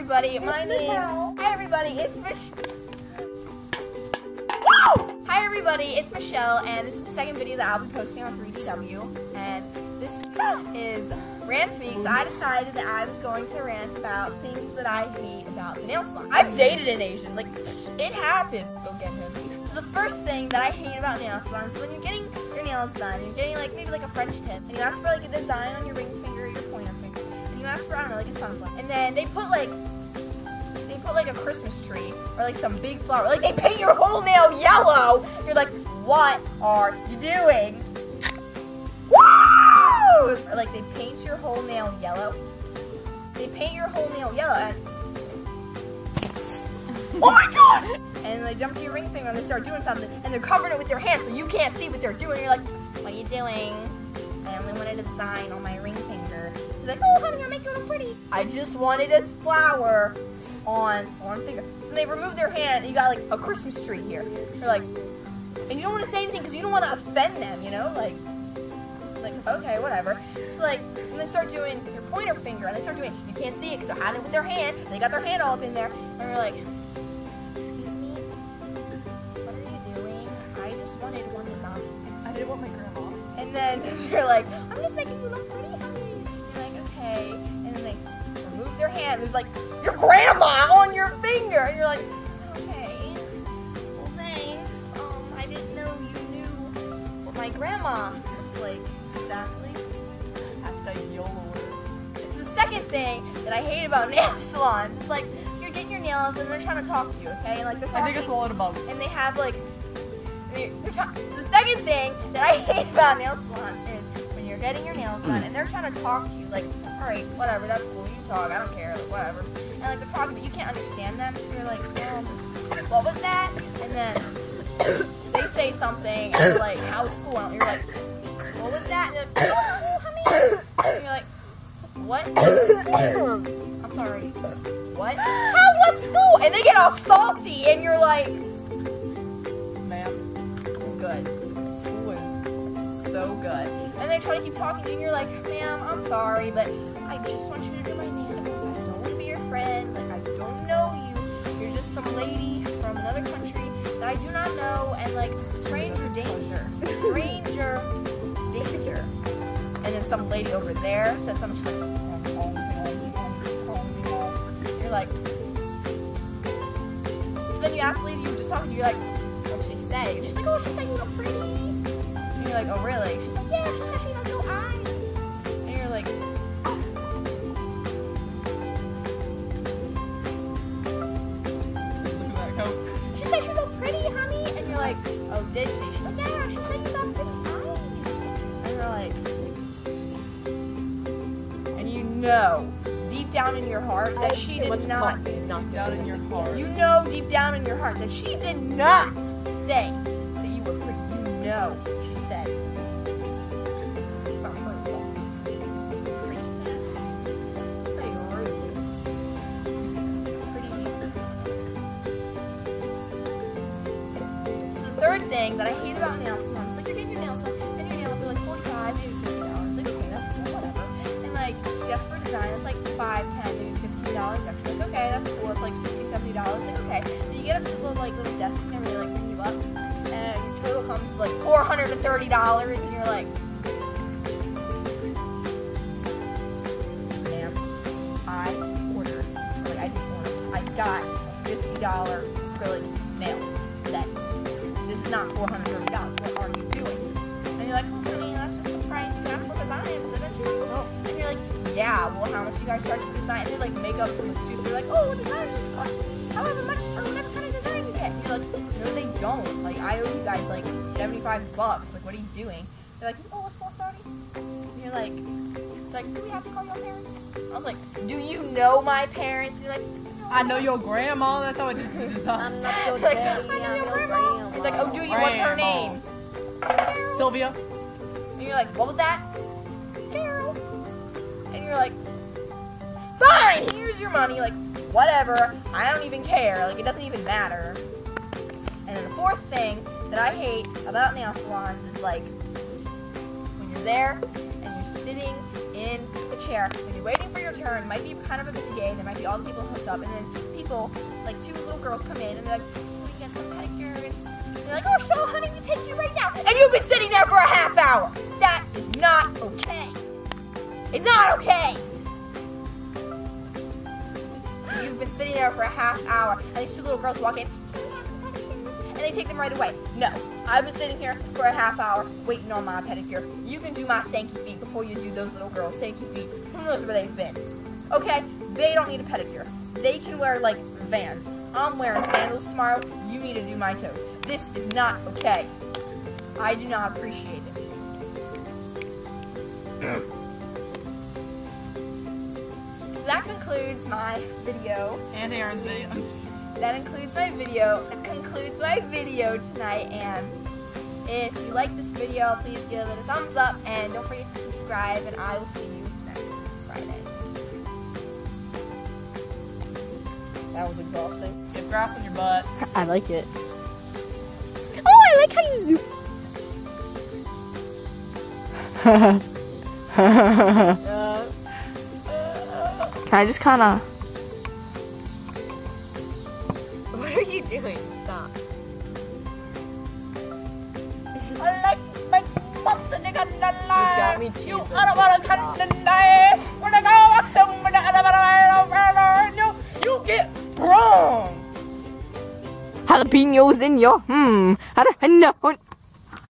everybody, Hi everybody, it's Hi everybody, it's Michelle, and this is the second video that I'll be posting on 3DW, and this is Rant Week. So I decided that I was going to rant about things that I hate about the nail salon. I've dated an Asian, like, it happens. Go get him. So the first thing that I hate about nail salons is when you're getting your nails done, you're getting like maybe like a French tip, and you ask for like a design on your ring finger or your pointer finger, and you ask for, I don't know, like a sunflower, and then they put like a Christmas tree or like some big flower, like they paint your whole nail yellow. You're like, what are you doing? Woo! Or like they paint your whole nail yellow. They paint your whole nail yellow and oh my god! And they jump to your ring finger and they start doing something and they're covering it with their hands so you can't see what they're doing. You're like, what are you doing? I only wanted a design on my ring finger. You're like, oh honey, you're making it pretty. I just wanted a flower on finger. So they remove their hand and you got like a Christmas tree here. You're like, and you don't want to say anything because you don't want to offend them, you know? Like, okay, whatever. So like, when they start doing your pointer finger and they start doing, you can't see it because they're hiding it with their hand. They got their hand all up in there. And you're like, excuse me, what are you doing? I just wanted one design. I didn't want my grandma. And then you're like, I'm just making you look pretty, honey. You're like, okay. And then they remove their hand. There's like, your grandma on your finger. And you're like, okay, well thanks. I didn't know you knew what my grandma was like exactly. Hashtag YOLO. It's the second thing that I hate about nail salons. It's like, you're getting your nails and they're trying to talk to you, okay? And like they're talking, I think I swallowed a bug. And they have like, it's the second thing that I hate about nail salons is when you're getting your nails done and they're trying to talk to you, like, alright, whatever, that's cool, you talk, I don't care, like, whatever. And like they're talking, but you can't understand them, so you're like, what was that? And then they say something, and you're like, how was school? And you're like, what was that? And they're like, how was school, honey? And you're like, what? I'm sorry, what? How was school? And they get all salty, and you're like, ma'am, school's good. School is so good. And they try to keep talking to you, and you're like, ma'am, I'm sorry, but I just want you to do my nails. I don't want to be your friend. Like, I don't know you. You're just some lady from another country that I do not know, and like, stranger danger. Stranger danger. And then some lady over there says something, she's like, you're like, so then you ask the lady you were just talking to, you're like, what'd she say? She's like, oh, she said you look pretty. And you're like, oh, really? She's like, yeah, she said she has no eyes. And you're like, Look at that coat. she said she looked pretty, honey. And you're like, oh, did she? She's like, yeah, she said you got pretty eyes. And you're like, and you know, deep down in your heart, that she did not. Deep down in your heart. You know deep down in your heart that she did not say that you were pretty. You know she said. From her soul. Pretty sassy. Pretty rude. Pretty. The third thing that I hate about nail salons, like you're getting your nails done, and your nails are like $45, maybe $50. Like, okay, that's cool, whatever. And like, you ask for a design, it's like $5, $10, maybe $15 extra. Like, okay, that's cool. It's like $60, $70. Like, okay. Then you get up to the little desk and they like bring you up, and your total comes to like $430, and you're like, ma'am, I ordered, like I didn't order, I got $50 acrylic nail set. This is not $430. What are you doing? And you're like, oh, honey, that's just the price. You asked for design, isn't it true? And you're like, yeah, well, how much you guys charge for design? And they like make up some excuse. They're like, oh, design just costs however much for whatever kind of design you get. And you're like, no, they don't. Like, I owe you guys like $75. Like, what are you doing? They're like, oh, it's $430. And you're like, do we have to call your parents? I was like, do you know my parents? And you're like, no, I know your grandma. That's how I did the design. I'm not your like, daddy. I know I'm your your grandma. He's like, oh, do you? What's her name? Carol. Sylvia. And you're like, what was that? Carol. And you're like, fine, here's your money. Like, whatever. I don't even care. Like, it doesn't even matter. And then the fourth thing that I hate about nail salons is like when you're there and you're sitting in the chair, and you're waiting for your turn. It might be kind of a busy day. There might be all the people hooked up, and then people, like 2 little girls come in, and they're like, we get some pedicures. And they're like, oh, so honey, we take you right now. And you've been sitting there for a half hour. That is not okay. It's not okay. You've been sitting there for a half hour, and these 2 little girls walk in, and they take them right away. No, I've been sitting here for a half hour waiting on my pedicure. You can do my stanky feet before you do those little girls' stanky feet. Who knows where they've been? Okay, they don't need a pedicure. They can wear, like, Vans. I'm wearing sandals tomorrow. You need to do my toes. This is not okay. I do not appreciate it. So that concludes my video. And Aaron's video. That concludes my video. That concludes my video tonight. And if you like this video, please give it a thumbs up. And don't forget to subscribe. And I will see you next Friday. That was exhausting. Get grass on your butt. I like it. Oh, I like how you zoom. Can I just kind of... What are you doing? Stop. I like my butts and nigga. You got me cheesing. You get sprung. Jalapenos in your